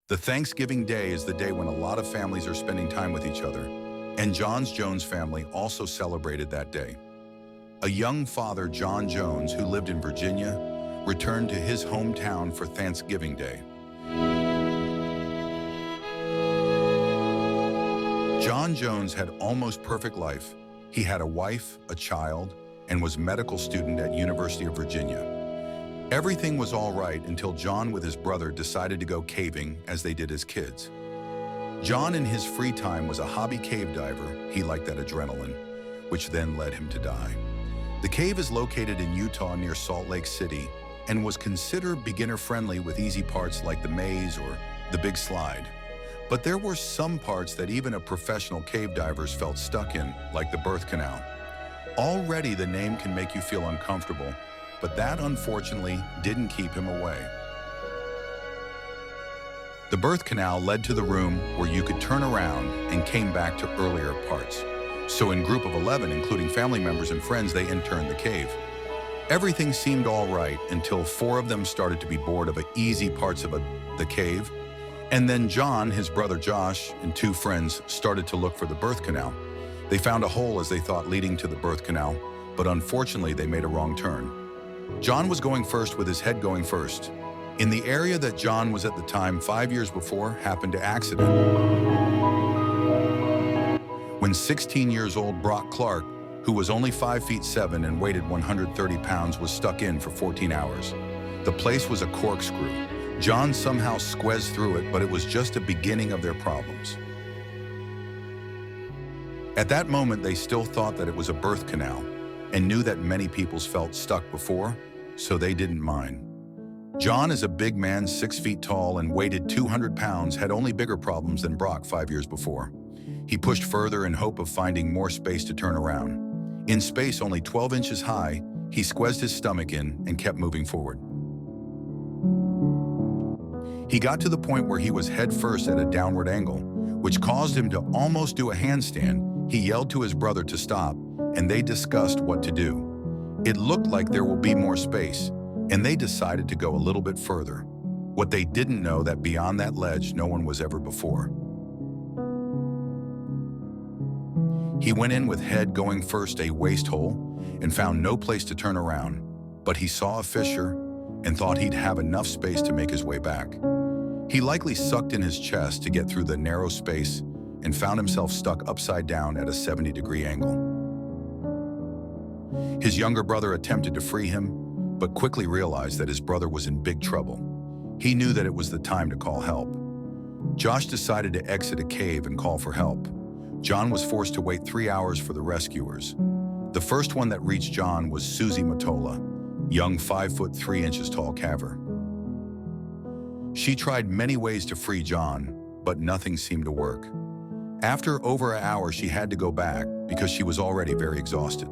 The Thanksgiving Day is the day when a lot of families are spending time with each other, and John Jones' family also celebrated that day. A young father, John Jones, who lived in Virginia, returned to his hometown for Thanksgiving Day. John Jones had almost perfect life. He had a wife, a child, and was a medical student at University of Virginia. Everything was all right until John with his brother decided to go caving as they did as kids. John in his free time was a hobby cave diver. He liked that adrenaline, which then led him to die. The cave is located in Utah near Salt Lake City and was considered beginner-friendly with easy parts like the maze or the big slide. But there were some parts that even a professional cave divers felt stuck in, like the birth canal. Already the name can make you feel uncomfortable, but that unfortunately didn't keep him away. The birth canal led to the room where you could turn around and came back to earlier parts. So in group of 11, including family members and friends, they interned the cave. Everything seemed all right until 4 of them started to be bored of the easy parts of the cave. And then John, his brother Josh, and 2 friends started to look for the birth canal. They found a hole as they thought leading to the birth canal, but unfortunately they made a wrong turn. John was going first with his head going first. In the area that John was at the time 5 years before happened to accident. When 16 years old Brock Clark, who was only 5 feet 7 and weighed 130 pounds, was stuck in for 14 hours. The place was a corkscrew. John somehow squeezed through it, but it was just the beginning of their problems. At that moment, they still thought that it was a birth canal and knew that many people felt stuck before, so they didn't mind. John is a big man, 6 feet tall and weighed 200 pounds, had only bigger problems than Brock 5 years before. He pushed further in hope of finding more space to turn around. In space only 12 inches high, he squeezed his stomach in and kept moving forward. He got to the point where he was head first at a downward angle, which caused him to almost do a handstand. He yelled to his brother to stop, and they discussed what to do. It looked like there will be more space, and they decided to go a little bit further. What they didn't know that beyond that ledge, no one was ever before. He went in with head going first, a waist hole, and found no place to turn around, but he saw a fissure and thought he'd have enough space to make his way back. He likely sucked in his chest to get through the narrow space and found himself stuck upside down at a 70-degree angle. His younger brother attempted to free him, but quickly realized that his brother was in big trouble. He knew that it was the time to call help. Josh decided to exit a cave and call for help. John was forced to wait 3 hours for the rescuers. The first one that reached John was Susie Matola, young 5 foot 3 inches tall caver. She tried many ways to free John, but nothing seemed to work. After over an hour, she had to go back because she was already very exhausted.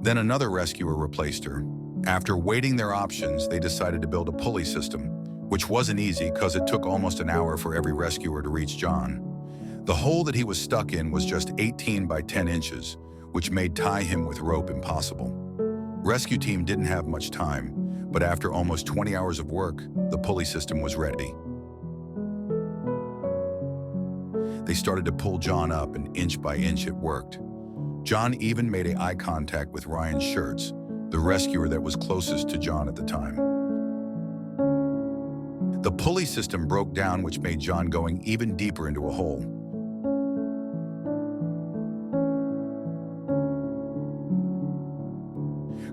Then another rescuer replaced her. After weighing their options, they decided to build a pulley system, which wasn't easy because it took almost an hour for every rescuer to reach John. The hole that he was stuck in was just 18 by 10 inches, which made tie him with rope impossible. Rescue team didn't have much time, but after almost 20 hours of work, the pulley system was ready. They started to pull John up, and inch by inch it worked. John even made eye contact with Ryan Schertz, the rescuer that was closest to John at the time. The pulley system broke down, which made John going even deeper into a hole.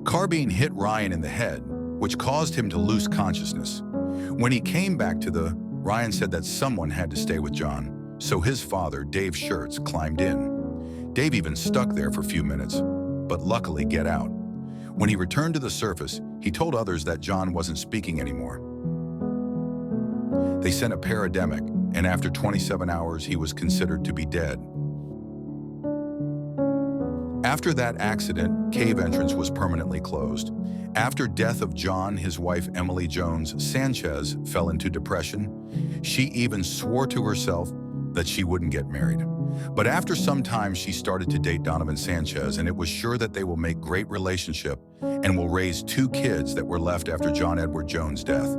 Carbine hit Ryan in the head, which caused him to lose consciousness. When he came back to Ryan said that someone had to stay with John, so his father, Dave Schertz, climbed in. Dave even stuck there for a few minutes, but luckily get out. When he returned to the surface, he told others that John wasn't speaking anymore. They sent a paramedic, and after 27 hours, he was considered to be dead. After that accident, cave entrance was permanently closed. After death of John, his wife Emily Jones Sanchez fell into depression. She even swore to herself that she wouldn't get married. But after some time, she started to date Donovan Sanchez, and it was sure that they will make great relationship and will raise 2 kids that were left after John Edward Jones' death.